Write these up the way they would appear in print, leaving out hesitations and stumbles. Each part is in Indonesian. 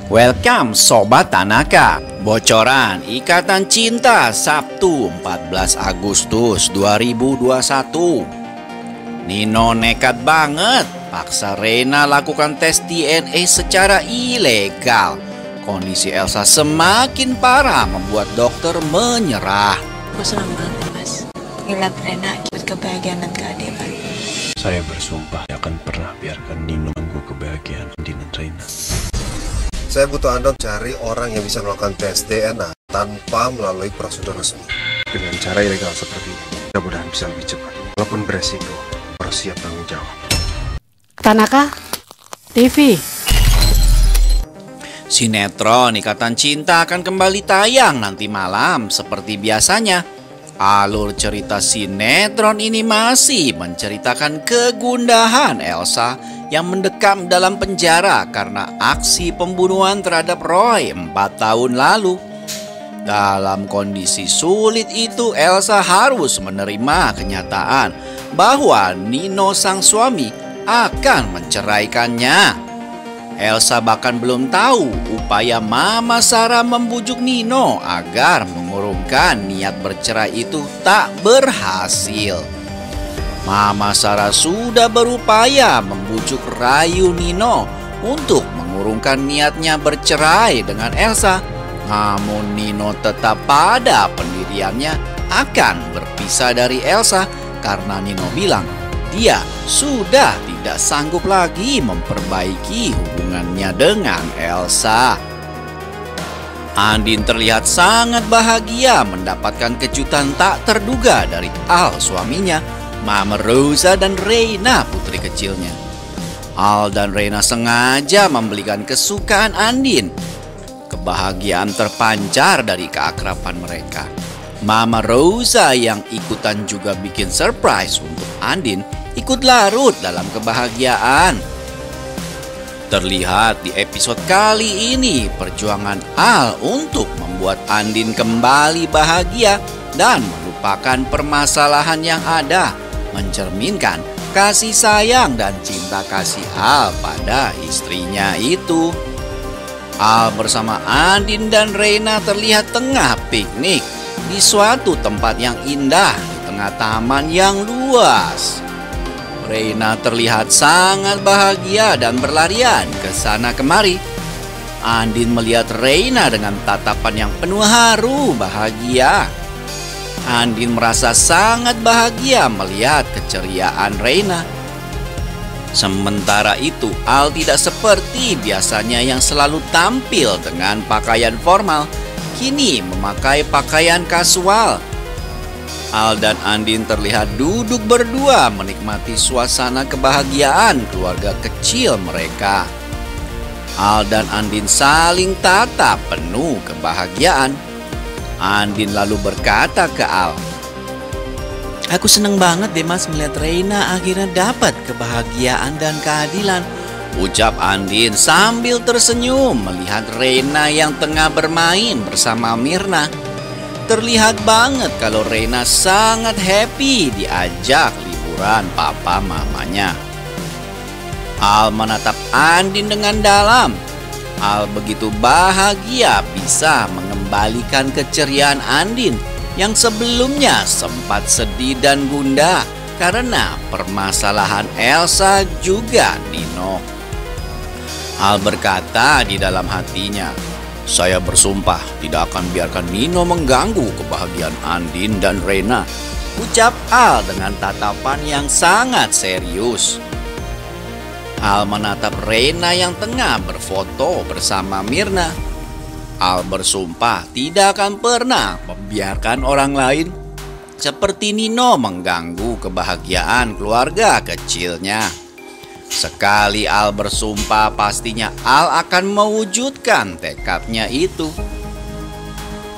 Welcome Sobat Tanaka. Bocoran ikatan cinta Sabtu 14 Agustus 2021. Nino nekat banget paksa Reina lakukan tes DNA secara ilegal. Kondisi Elsa semakin parah membuat dokter menyerah. Aku senang banget ya mas, ngeliat Rena ikut kebahagiaan dan keadilan. Saya bersumpah tidak akan pernah biarkan Nino mengganggu kebahagiaan Andin dan Reina. Saya butuh Anda cari orang yang bisa melakukan tes DNA tanpa melalui prosedur resmi. Dengan cara ilegal seperti ini, mudah-mudahan bisa lebih cepat. Walaupun beresiko, harus siap tanggung jawab. Tanaka TV. Sinetron Ikatan Cinta akan kembali tayang nanti malam seperti biasanya. Alur cerita sinetron ini masih menceritakan kegundahan Elsa yang mendekam dalam penjara karena aksi pembunuhan terhadap Roy 4 tahun lalu. Dalam kondisi sulit itu, Elsa harus menerima kenyataan bahwa Nino sang suami akan menceraikannya. Elsa bahkan belum tahu upaya Mama Sarah membujuk Nino agar mengurungkan niat bercerai itu tak berhasil. Mama Sarah sudah berupaya membujuk rayu Nino untuk mengurungkan niatnya bercerai dengan Elsa. Namun Nino tetap pada pendiriannya akan berpisah dari Elsa karena Nino bilang dia sudah tidak sanggup lagi memperbaiki hubungannya dengan Elsa. Andin terlihat sangat bahagia mendapatkan kejutan tak terduga dari Al suaminya, Mama Rosa dan Reina putri kecilnya. Al dan Reina sengaja membelikan kesukaan Andin. Kebahagiaan terpancar dari keakraban mereka. Mama Rosa yang ikutan juga bikin surprise untuk Andin ikut larut dalam kebahagiaan. Terlihat di episode kali ini perjuangan Al untuk membuat Andin kembali bahagia dan melupakan permasalahan yang ada, mencerminkan kasih sayang dan cinta kasih Al pada istrinya itu. Al bersama Andin dan Reina terlihat tengah piknik di suatu tempat yang indah di tengah taman yang luas. Reina terlihat sangat bahagia dan berlarian ke sana kemari. Andin melihat Reina dengan tatapan yang penuh haru bahagia. Andin merasa sangat bahagia melihat keceriaan Reina. Sementara itu, Al tidak seperti biasanya yang selalu tampil dengan pakaian formal. Kini memakai pakaian kasual. Al dan Andin terlihat duduk berdua menikmati suasana kebahagiaan keluarga kecil mereka. Al dan Andin saling tatap penuh kebahagiaan. Andin lalu berkata ke Al, "Aku seneng banget deh mas melihat Reina akhirnya dapat kebahagiaan dan keadilan." Ucap Andin sambil tersenyum melihat Reina yang tengah bermain bersama Mirna. Terlihat banget kalau Reina sangat happy diajak liburan papa mamanya. Al menatap Andin dengan dalam. Al begitu bahagia bisa mengembalikan keceriaan Andin yang sebelumnya sempat sedih dan gundah karena permasalahan Elsa juga Nino. Al berkata di dalam hatinya, "Saya bersumpah tidak akan biarkan Nino mengganggu kebahagiaan Andin dan Reina," ucap Al dengan tatapan yang sangat serius. Al menatap Reina yang tengah berfoto bersama Mirna. Al bersumpah tidak akan pernah membiarkan orang lain seperti Nino mengganggu kebahagiaan keluarga kecilnya. Sekali Al bersumpah, pastinya Al akan mewujudkan tekadnya itu.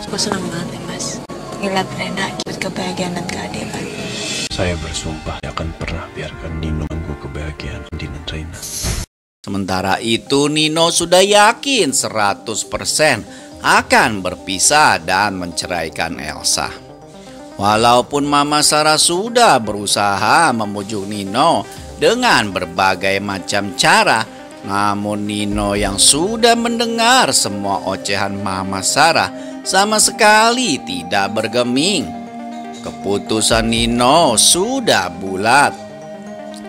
Aku senang banget ya mas, ngeliat Rena ikut kebahagiaan dan keadilan. Saya bersumpah tidak akan pernah biarkan Nino mengganggu kebahagiaan Andin dan Reina. Sementara itu Nino sudah yakin 100% akan berpisah dan menceraikan Elsa. Walaupun Mama Sarah sudah berusaha membujuk Nino dengan berbagai macam cara, Namun Nino yang sudah mendengar semua ocehan Mama Sarah sama sekali tidak bergeming. Keputusan Nino sudah bulat.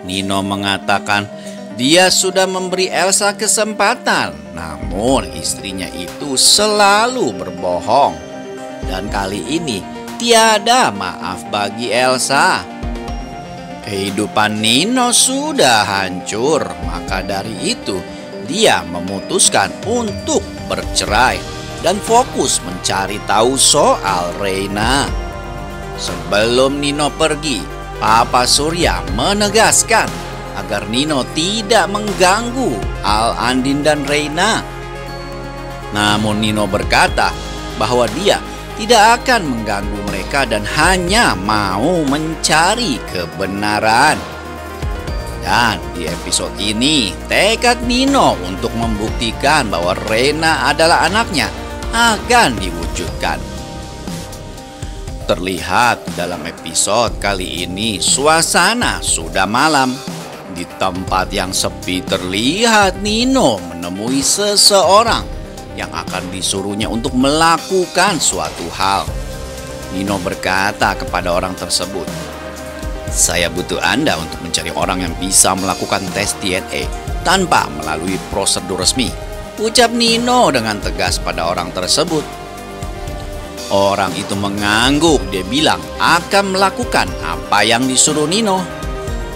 Nino mengatakan dia sudah memberi Elsa kesempatan, namun istrinya itu selalu berbohong. Dan kali ini tiada maaf bagi Elsa. Kehidupan Nino sudah hancur, maka dari itu dia memutuskan untuk bercerai dan fokus mencari tahu soal Reina. Sebelum Nino pergi, Papa Surya menegaskan agar Nino tidak mengganggu Al, Andin, dan Reina. Namun Nino berkata bahwa dia tidak akan mengganggu mereka dan hanya mau mencari kebenaran. Dan di episode ini, tekad Nino untuk membuktikan bahwa Reina adalah anaknya akan diwujudkan. Terlihat dalam episode kali ini, suasana sudah malam. Di tempat yang sepi terlihat Nino menemui seseorang yang akan disuruhnya untuk melakukan suatu hal. Nino berkata kepada orang tersebut, "Saya butuh Anda untuk mencari orang yang bisa melakukan tes DNA tanpa melalui prosedur resmi," ucap Nino dengan tegas pada orang tersebut. Orang itu mengangguk, dia bilang akan melakukan apa yang disuruh Nino.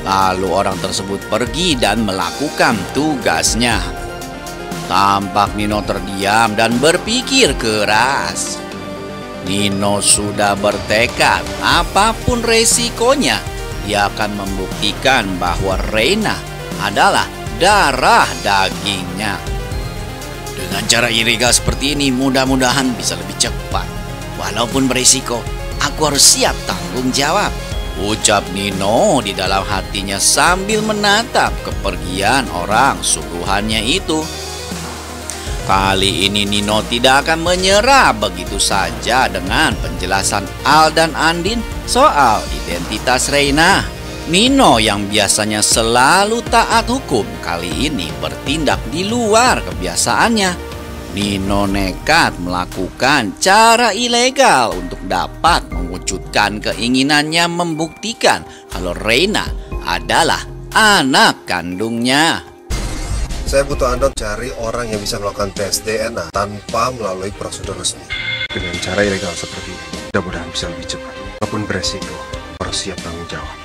Lalu orang tersebut pergi dan melakukan tugasnya. Tampak Nino terdiam dan berpikir keras. Nino sudah bertekad, apapun resikonya, dia akan membuktikan bahwa Reina adalah darah dagingnya. Dengan cara ilegal seperti ini, mudah-mudahan bisa lebih cepat. Walaupun berisiko, aku harus siap tanggung jawab, ucap Nino di dalam hatinya sambil menatap kepergian orang suruhannya itu. Kali ini Nino tidak akan menyerah begitu saja dengan penjelasan Al dan Andin soal identitas Reina. Nino yang biasanya selalu taat hukum kali ini bertindak di luar kebiasaannya. Nino nekat melakukan cara ilegal untuk dapat mewujudkan keinginannya membuktikan kalau Reina adalah anak kandungnya. Saya butuh Anda cari orang yang bisa melakukan tes DNA tanpa melalui prosedur resmi. Dengan cara ilegal seperti ini, mudah-mudahan bisa lebih cepat. Walaupun beresiko, harus siap tanggung jawab.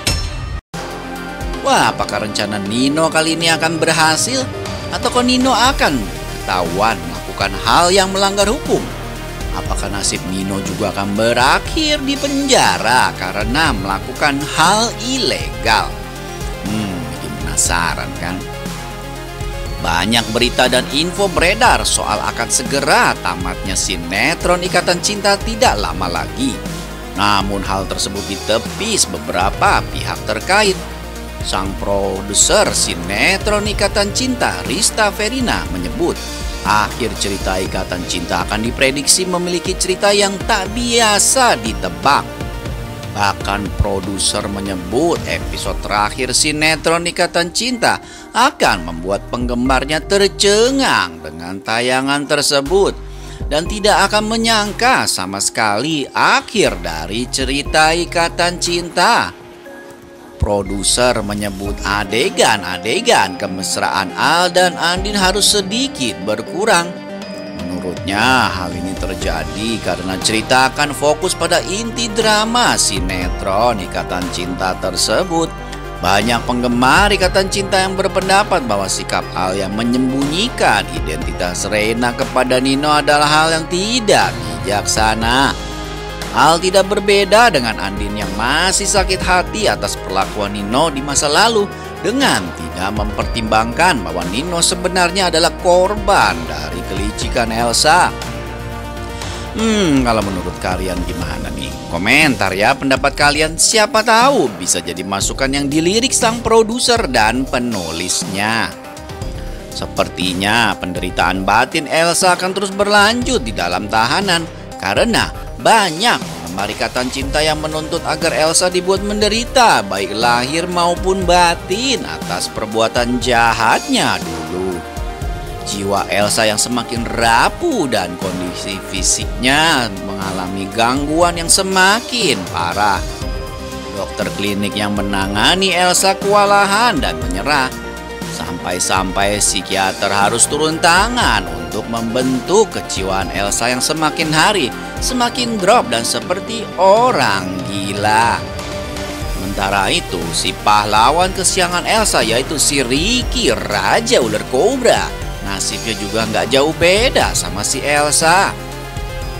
Wah, apakah rencana Nino kali ini akan berhasil? Ataukah Nino akan ketahuan melakukan hal yang melanggar hukum? Apakah nasib Nino juga akan berakhir di penjara karena melakukan hal ilegal? Bikin penasaran kan? Banyak berita dan info beredar soal akan segera tamatnya sinetron Ikatan Cinta tidak lama lagi. Namun hal tersebut ditepis beberapa pihak terkait. Sang produser sinetron Ikatan Cinta, Rista Verina, menyebut akhir cerita Ikatan Cinta akan diprediksi memiliki cerita yang tak biasa ditebak. Bahkan produser menyebut episode terakhir sinetron Ikatan Cinta akan membuat penggemarnya tercengang dengan tayangan tersebut dan tidak akan menyangka sama sekali akhir dari cerita Ikatan Cinta. Produser menyebut adegan-adegan kemesraan Al dan Andin harus sedikit berkurang. Menurutnya hal ini terjadi karena cerita akan fokus pada inti drama sinetron Ikatan Cinta tersebut. Banyak penggemar Ikatan Cinta yang berpendapat bahwa sikap Al yang menyembunyikan identitas Reina kepada Nino adalah hal yang tidak bijaksana. Al tidak berbeda dengan Andin yang masih sakit hati atas perlakuan Nino di masa lalu dengan tidak mempertimbangkan bahwa Nino sebenarnya adalah korban dari kelicikan Elsa. Kalau menurut kalian gimana nih? Komentar ya pendapat kalian, siapa tahu bisa jadi masukan yang dilirik sang produser dan penulisnya. Sepertinya penderitaan batin Elsa akan terus berlanjut di dalam tahanan karena banyak gambar ikatan cinta yang menuntut agar Elsa dibuat menderita, baik lahir maupun batin, atas perbuatan jahatnya dulu. Jiwa Elsa yang semakin rapuh dan kondisi fisiknya mengalami gangguan yang semakin parah. Dokter klinik yang menangani Elsa kewalahan dan menyerah. Sampai-sampai psikiater harus turun tangan untuk membentuk kejiwaan Elsa yang semakin hari semakin drop dan seperti orang gila. Sementara itu, si pahlawan kesiangan Elsa yaitu si Ricky, Raja Ular Kobra, nasibnya juga nggak jauh beda sama si Elsa.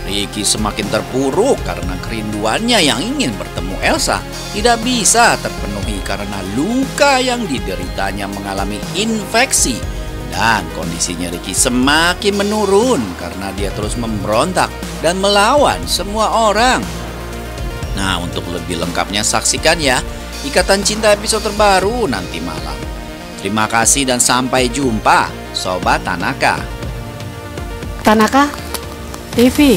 Ricky semakin terpuruk karena kerinduannya yang ingin bertemu Elsa tidak bisa terpenuhi karena luka yang dideritanya mengalami infeksi, dan kondisinya Ricky semakin menurun karena dia terus memberontak dan melawan semua orang. Nah, untuk lebih lengkapnya saksikan ya Ikatan Cinta episode terbaru nanti malam. Terima kasih dan sampai jumpa, Sobat Tanaka. Tanaka TV.